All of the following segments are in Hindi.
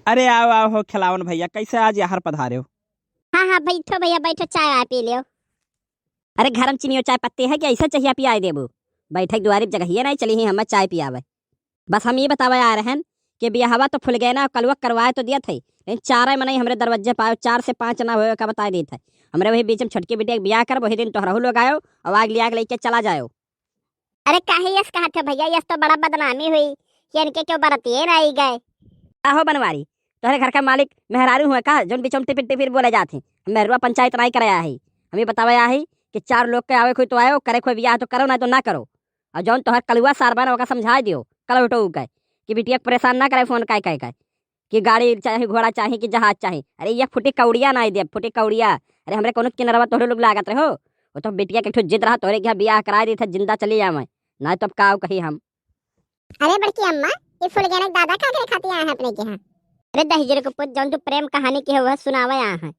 अरे आओ आओ हो खिलावन भैया, कैसे आज यहाँ पधारे हो? हाँ हाँ बैठो भैया बैठो, चाय आ पी लियो। अरे घर में चीनी और चाय पत्ती है कि ऐसा चाहिए पिया देबू? बैठक दुआरी जगह ही नहीं चली ही हम चाय पियावे। बस हम ये बतावे आ रहे हैं कि बियाहवा तो फुल गए ना, कलवा करवाए तो दिया थे, लेकिन चार मना हमारे दरवाजे पाए, 4 से 5 ना हुए का बता दी थे। हमारे वही बीच में छोटकी बेटी ब्याह कर वही दिन तोहरा लोग आयो और आग लिया लेके चला जाओ। अरे काहे यस कहा थे भैया, यस तो बड़ा बदनामी हुई कि इनके क्यों बरतिए ना आई गए। आहो बनवारी, तोहरे घर का मालिक मेहरारू हुआ का जोन बिचम टिपिट टिपिट बोले जाते मेहरुआ पंचायत नहीं कराया है। हमें बताया है कि 4 लोग के आवे कोई तो आयो, करे कोई ब्याह तो करो ना तो ना करो। और जौन तोहर कलुआ सारबान होगा समझा दियो कल उठो कह कि बिटिया परेशान ना करे फोन कह कि गाड़ी चाहे घोड़ा चाहे कि जहाज चाहे। अरे ये फुटी कौड़िया ना दे, फुटी कौड़िया। अरे हमरे कोनो किनरवा तोहरे लोग लागत रहो, वो तो बिटिया के जिद रहा तोहरे के ब्याह करा दी था, जिंदा चली जा मैं ना तो का कही हम। अरे बड़की अम्मा, ये फुलगेनक दादा का करे खाती आए हैं अपने के यहाँ? अरे दहिजरे को पुत जौन तू प्रेम कहानी की है वह सुनावे आए हैं।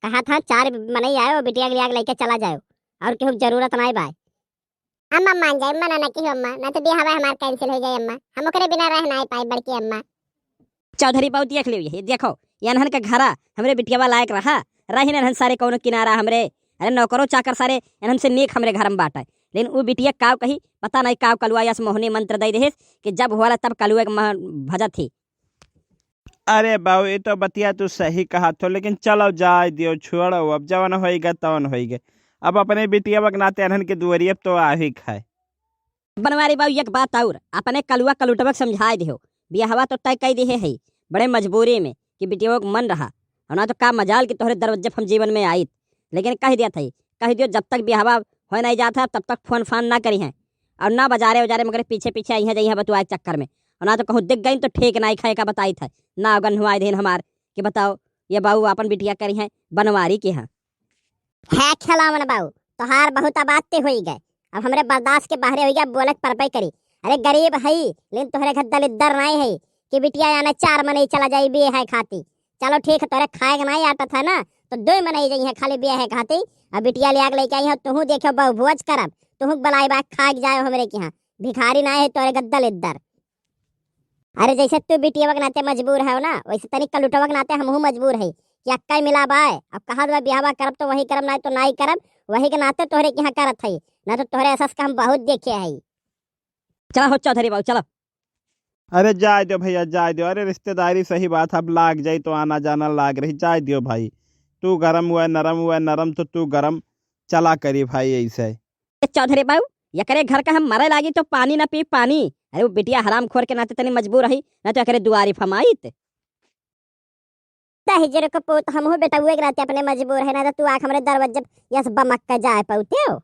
कहा था 4 मनई आयो बिटिया के लिया लेके चला जाओ और केहू जरूरत नहीं बाय। अम्मा मान जाए, मना ना की अम्मा, ना तो बियाह हमार कैंसिल हो जाए अम्मा, हम ओकरे बिना रह नहीं पाए बड़की अम्मा। चौधरी बाबू देख लियो, ये देखो ये अनहन का घरा हमरे बिटियावा लायक रहा रही नहन सारे कौनो किनारा हमरे। अरे नौकरो चाकर सारे इनहन से नेक हमरे घर में बाटा, लेकिन वो बिटिया काव कही पता नहीं काव कलुआ यस मोहनी मंत्र दे रहे कि जब होला तब कलुआ के भजत थी। अरे बाबू ये तो बतिया तू सही कहा तो, लेकिन चलो जाए दियो, छोड़ो अब जवन होएगा तवन होएगा। अब अपने बिटिया बगनाते अनहन के दुआरिया तो आ ही खाए। बनवारी बाबू एक बात और अपने कलुआ कलुटबक समझाए दियो, बियाहवा तो तय कई दिए है बड़े मजबूरी में कि बिटिया को मन रहा और ना तो का मजाल कि तोहरे दरवाजे हम जीवन में आई, लेकिन कह दिया था कह दियो जब तक बियाहवा हो नहीं जाता तब तक फोन फान ना करी हैं और ना बाजारे वजारे मगर पीछे पीछे आई है जही बतुआ चक्कर में, और ना तो कहूँ दिख गई तो ठीक नहीं खाए का बताई था ना अगन हुआ दिन हमार कि बताओ ये बाबू अपन बिटिया करी है बनवारी के यहाँ है खिलावन बाबू तोहार बहुत आबादते हो गए, अब हमरे बर्दाश्त के बाहर हो गया बोलक परपई करी। अरे गरीब है लेकिन तोहरे घर दलिद्दर नहीं है कि बिटिया यानी 4 मनई चला जाई बे है खाती। चलो ठीक है तोरे खाए नहीं आता था ना तो 2 मनई जाई है खाली बे है खाती, अब बिटिया ले आग लेके आई है तुहू देखो बहु भोज करब तुहू बलाई बाग खा जाओ हमरे के यहाँ, भिखारी ना है तोरे गद्दल इद्दर। अरे जैसे तू बिटिया के नाते मजबूर है ना वैसे तनिक कलुटवा के नाते हमहू मजबूर है कि अक्का मिला बाय। अब कहा दो बिहावा करब तो वही करब नहीं तो नहीं करब, वही के नाते तोहरे के यहाँ करत है ना तो तोहरे एहसास का हम बहुत देखे है। चलो हो चौधरी बाबू चलो। अरे जाए दो भैया जाए दो, अरे रिश्तेदारी सही बात अब लाग जाई तो आना जाना लाग रही, जाए दियो भाई। तू गरम हुआ नरम तो तू गरम चला करी भाई ऐसे। चौधरी बाबू ये करे घर का हम मरे लागी तो पानी ना पी पानी। अरे वो बिटिया हराम खोर के नाते तनी मजबूर रही ना तो करे दुआरी फमाइत दहिजरे को पोत हम हो बेटा हुए रहते अपने मजबूर है ना तो तू आख हमरे दरवाजे यस बमक का जाए पौते हो।